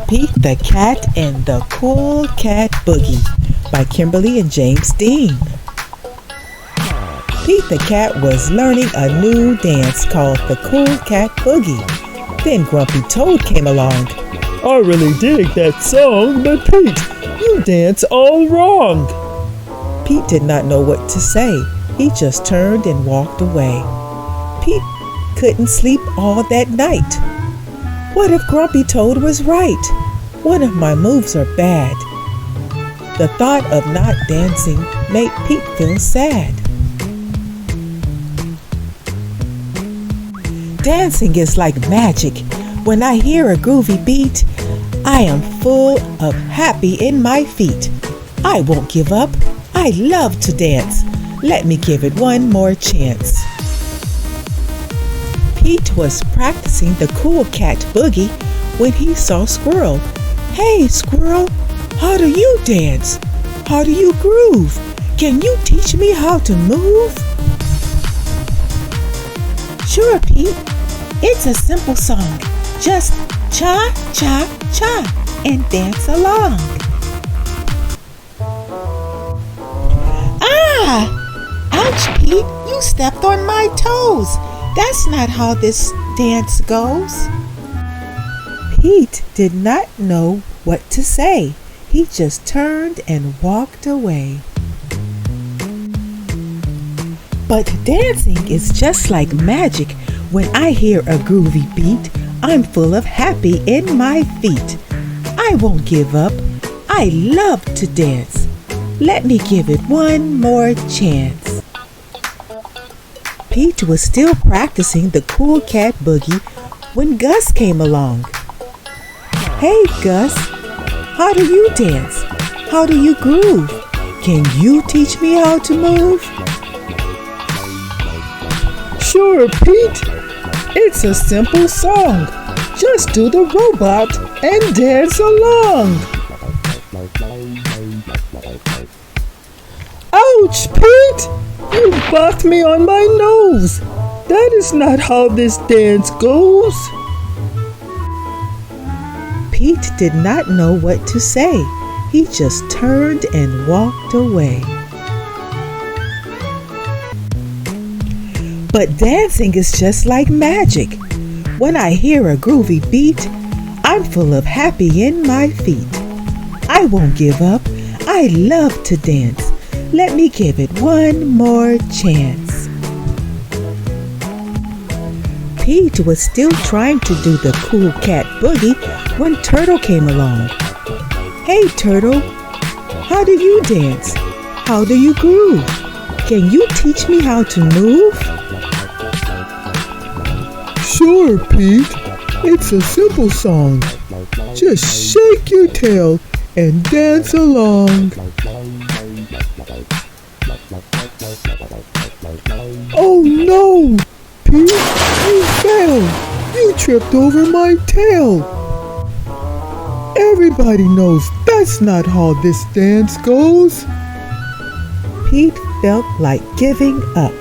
Pete the Cat and the Cool Cat Boogie by Kimberly and James Dean. Pete the Cat was learning a new dance called the Cool Cat Boogie. Then Grumpy Toad came along. I really dig that song, but Pete, you dance all wrong. Pete did not know what to say. He just turned and walked away. Pete couldn't sleep all that night. What if Grumpy Toad was right? One of my moves are bad. The thought of not dancing made Pete feel sad. Dancing is like magic. When I hear a groovy beat, I am full of happy in my feet. I won't give up. I love to dance. Let me give it one more chance. Pete was practicing the Cool Cat Boogie when he saw Squirrel. Hey, Squirrel, how do you dance? How do you groove? Can you teach me how to move? Sure, Pete. It's a simple song. Just cha, cha, cha, and dance along. Ah! Ouch, Pete, you stepped on my toes. That's not how this dance goes. Pete did not know what to say. He just turned and walked away. But dancing is just like magic. When I hear a groovy beat, I'm full of happy in my feet. I won't give up. I love to dance. Let me give it one more chance. Pete was still practicing the Cool Cat Boogie when Gus came along. Hey, Gus, how do you dance? How do you groove? Can you teach me how to move? Sure, Pete. It's a simple song. Just do the robot and dance along. Ouch, Pete! You bucked me on my nose. That is not how this dance goes. Pete did not know what to say. He just turned and walked away. But dancing is just like magic. When I hear a groovy beat, I'm full of happy in my feet. I won't give up. I love to dance. Let me give it one more chance. Pete was still trying to do the Cool Cat Boogie when Turtle came along. Hey, Turtle, how do you dance? How do you groove? Can you teach me how to move? Sure, Pete. It's a simple song. Just shake your tail and dance along. Oh no! Pete, you fell! You tripped over my tail! Everybody knows that's not how this dance goes. Pete felt like giving up.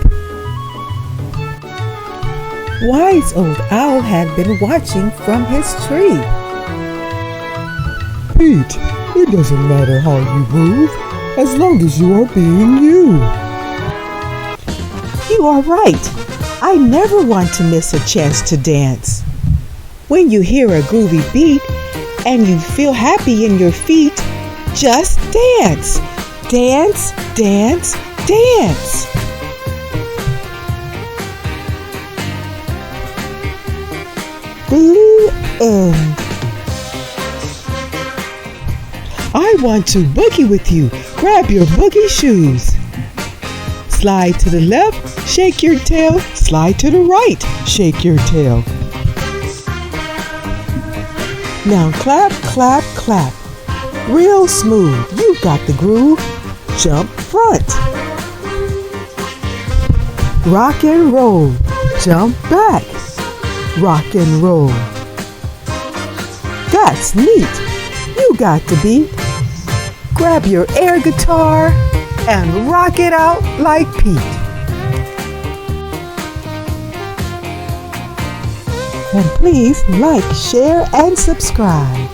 Wise old Owl had been watching from his tree. Pete, it doesn't matter how you move, as long as you are being you. You are right. I never want to miss a chance to dance. When you hear a groovy beat and you feel happy in your feet, just dance. Dance, dance, dance. The end. I want to boogie with you. Grab your boogie shoes. Slide to the left, shake your tail. Slide to the right, shake your tail. Now clap, clap, clap. Real smooth. You got the groove. Jump front. Rock and roll. Jump back. Rock and roll. That's neat. You got the beat. Grab your air guitar and rock it out like Pete. And please like, share, and subscribe.